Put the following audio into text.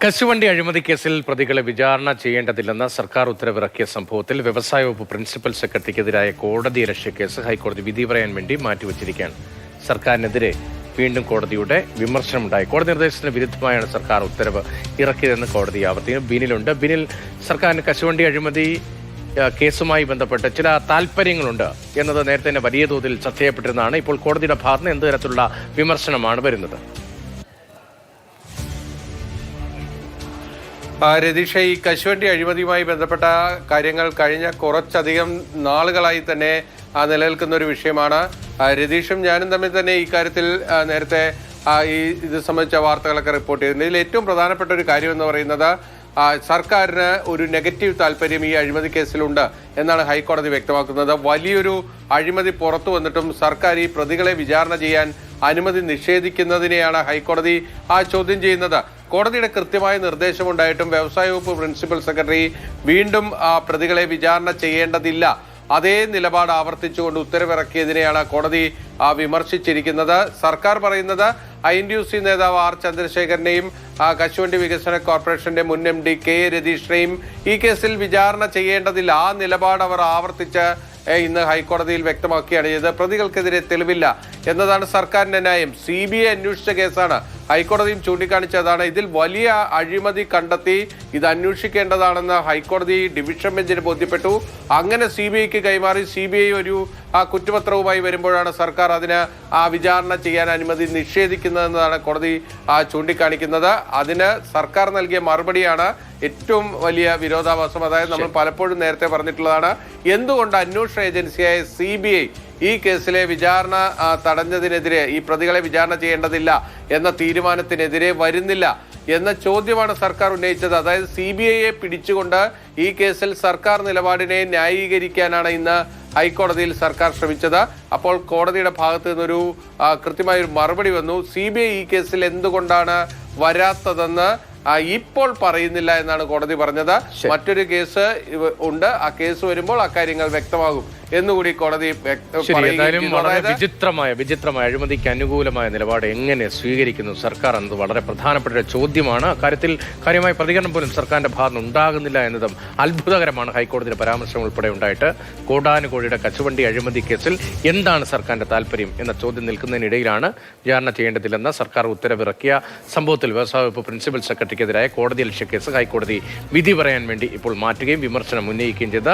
കശുവണ്ടി അഴിമതി കേസിൽ പ്രതികളെ വിചാരണ ചെയ്യേണ്ടതില്ലെന്ന സർക്കാർ ഉത്തരവിറക്കിയ സംഭവത്തിൽ വ്യവസായ വകുപ്പ് പ്രിൻസിപ്പൽ സെക്രട്ടറിക്കെതിരായ കോടതിയലക്ഷ്യ കേസ് ഹൈക്കോടതി വിധി പറയാൻ വേണ്ടി മാറ്റിവച്ചിരിക്കുകയാണ്. സർക്കാരിനെതിരെ വീണ്ടും കോടതിയുടെ വിമർശനമുണ്ടായി. കോടതി നിർദ്ദേശത്തിന് വിരുദ്ധമായാണ് സർക്കാർ ഉത്തരവ് ഇറക്കിയതെന്ന് കോടതി ആവർത്തിക്കുന്നു. ബിനിലുണ്ട്. ബിനിൽ, സർക്കാരിന് കശുവണ്ടി അഴിമതി കേസുമായി ബന്ധപ്പെട്ട് ചില താല്പര്യങ്ങളുണ്ട് എന്നത് നേരത്തെ തന്നെ വലിയ തോതിൽ ചർച്ച ചെയ്യപ്പെട്ടിരുന്നതാണ്. ഇപ്പോൾ കോടതിയുടെ ഭാഗത്ത് നിന്ന് എന്ത് തരത്തിലുള്ള വിമർശനമാണ് വരുന്നത്? രതീഷ, ഈ കശുവണ്ടി അഴിമതിയുമായി ബന്ധപ്പെട്ട കാര്യങ്ങൾ കഴിഞ്ഞ കുറച്ചധികം നാളുകളായി തന്നെ നിലനിൽക്കുന്ന ഒരു വിഷയമാണ്. രതീഷും ഞാനും തമ്മിൽ തന്നെ ഇക്കാര്യത്തിൽ നേരത്തെ ഇത് സംബന്ധിച്ച വാർത്തകളൊക്കെ റിപ്പോർട്ട് ചെയ്തിട്ടുണ്ട്. ഇതിൽ ഏറ്റവും പ്രധാനപ്പെട്ട ഒരു കാര്യം എന്ന് പറയുന്നത് സർക്കാരിന് ഒരു നെഗറ്റീവ് താല്പര്യം ഈ അഴിമതി കേസിലുണ്ട് എന്നാണ് ഹൈക്കോടതി വ്യക്തമാക്കുന്നത്. വലിയൊരു അഴിമതി പുറത്തു വന്നിട്ടും സർക്കാർ ഈ പ്രതികളെ വിചാരണ ചെയ്യാൻ അനുമതി നിഷേധിക്കുന്നതിനെയാണ് ഹൈക്കോടതി ചോദ്യം ചെയ്യുന്നത്. കോടതിയുടെ കൃത്യമായ നിർദ്ദേശമുണ്ടായിട്ടും വ്യവസായ വകുപ്പ് പ്രിൻസിപ്പൽ സെക്രട്ടറി വീണ്ടും പ്രതികളെ വിചാരണ ചെയ്യേണ്ടതില്ല, അതേ നിലപാട് ആവർത്തിച്ചുകൊണ്ട് ഉത്തരവിറക്കിയതിനെയാണ് കോടതി വിമർശിച്ചിരിക്കുന്നത്. സർക്കാർ പറയുന്നത് INTUC നേതാവ് R ചന്ദ്രശേഖരനെയും കശുവണ്ടി വികസന കോർപ്പറേഷന്റെ മുൻ MD K രതീഷിനെയും ഈ കേസിൽ വിചാരണ ചെയ്യേണ്ടതില്ല, ആ നിലപാട് അവർ ആവർത്തിച്ച് ഇന്ന് ഹൈക്കോടതിയിൽ വ്യക്തമാക്കുകയാണ് ചെയ്തത്. പ്രതികൾക്കെതിരെ തെളിവില്ല എന്നതാണ് സർക്കാരിന്റെ ന്യായം. CBI അന്വേഷിച്ച കേസാണ്. ഹൈക്കോടതിയും ചൂണ്ടിക്കാണിച്ചതാണ്. ഇതിൽ വലിയ അഴിമതി കണ്ടെത്തി ഇത് അന്വേഷിക്കേണ്ടതാണെന്ന് ഹൈക്കോടതി ഡിവിഷൻ ബെഞ്ചിന് ബോധ്യപ്പെട്ടു. അങ്ങനെ CBIക്ക് കൈമാറി CBI ഒരു കുറ്റപത്രവുമായി വരുമ്പോഴാണ് സർക്കാർ അതിന് വിചാരണ ചെയ്യാൻ അനുമതി നിഷേധിക്കുന്നതെന്നാണ് കോടതി ചൂണ്ടിക്കാണിക്കുന്നത്. അതിന് സർക്കാർ നൽകിയ മറുപടിയാണ് ഏറ്റവും വലിയ വിരോധാഭാസം. അതായത് നമ്മൾ പലപ്പോഴും നേരത്തെ പറഞ്ഞിട്ടുള്ളതാണ്, എന്തുകൊണ്ട് അന്വേഷണ ഏജൻസിയായ CBI ഈ കേസിലെ വിചാരണ തടഞ്ഞതിനെതിരെ, ഈ പ്രതികളെ വിചാരണ ചെയ്യേണ്ടതില്ല എന്ന തീരുമാനത്തിനെതിരെ വരുന്നില്ല എന്ന ചോദ്യമാണ് സർക്കാർ ഉന്നയിച്ചത്. അതായത് CBIയെ പിടിച്ചുകൊണ്ട് ഈ കേസിൽ സർക്കാർ നിലപാടിനെ ന്യായീകരിക്കാനാണ് ഇന്ന് ഹൈക്കോടതിയിൽ സർക്കാർ ശ്രമിച്ചത്. അപ്പോൾ കോടതിയുടെ ഭാഗത്ത് നിന്നൊരു കൃത്യമായൊരു മറുപടി വന്നു. CBI ഈ കേസിൽ എന്തുകൊണ്ടാണ് വരാത്തതെന്ന് ഇപ്പോൾ പറയുന്നില്ല എന്നാണ് കോടതി പറഞ്ഞത്. മറ്റൊരു കേസ് ഉണ്ട്, ആ കേസ് വരുമ്പോൾ അക്കാര്യങ്ങൾ വ്യക്തമാകും എന്നുകൂടി കോടതി വിചിത്രമായ അഴിമതിക്ക് അനുകൂലമായ നിലപാട് എങ്ങനെ സ്വീകരിക്കുന്നു സർക്കാർ എന്നത് വളരെ പ്രധാനപ്പെട്ട ഒരു ചോദ്യമാണ്. അക്കാര്യത്തിൽ കാര്യമായ പ്രതികരണം പോലും സർക്കാരിന്റെ ഭാഗത്ത് ഉണ്ടാകുന്നില്ല എന്നതും അത്ഭുതകരമാണ്. ഹൈക്കോടതിയുടെ പരാമർശം ഉൾപ്പെടെ ഉണ്ടായിട്ട് കോടാനുകോടിയുടെ കശുവണ്ടി അഴിമതി കേസിൽ എന്താണ് സർക്കാരിന്റെ താല്പര്യം എന്ന ചോദ്യം നിൽക്കുന്നതിനിടയിലാണ് വിചാരണ ചെയ്യേണ്ടതില്ലെന്ന സർക്കാർ ഉത്തരവിറക്കിയ സംഭവത്തിൽ വ്യവസായ വകുപ്പ് പ്രിൻസിപ്പൽ സെക്രട്ടറിക്കെതിരായ കോടതിയലക്ഷ്യ കേസ് ഹൈക്കോടതി വിധി പറയാൻ വേണ്ടി ഇപ്പോൾ മാറ്റുകയും വിമർശനം ഉന്നയിക്കുകയും ചെയ്ത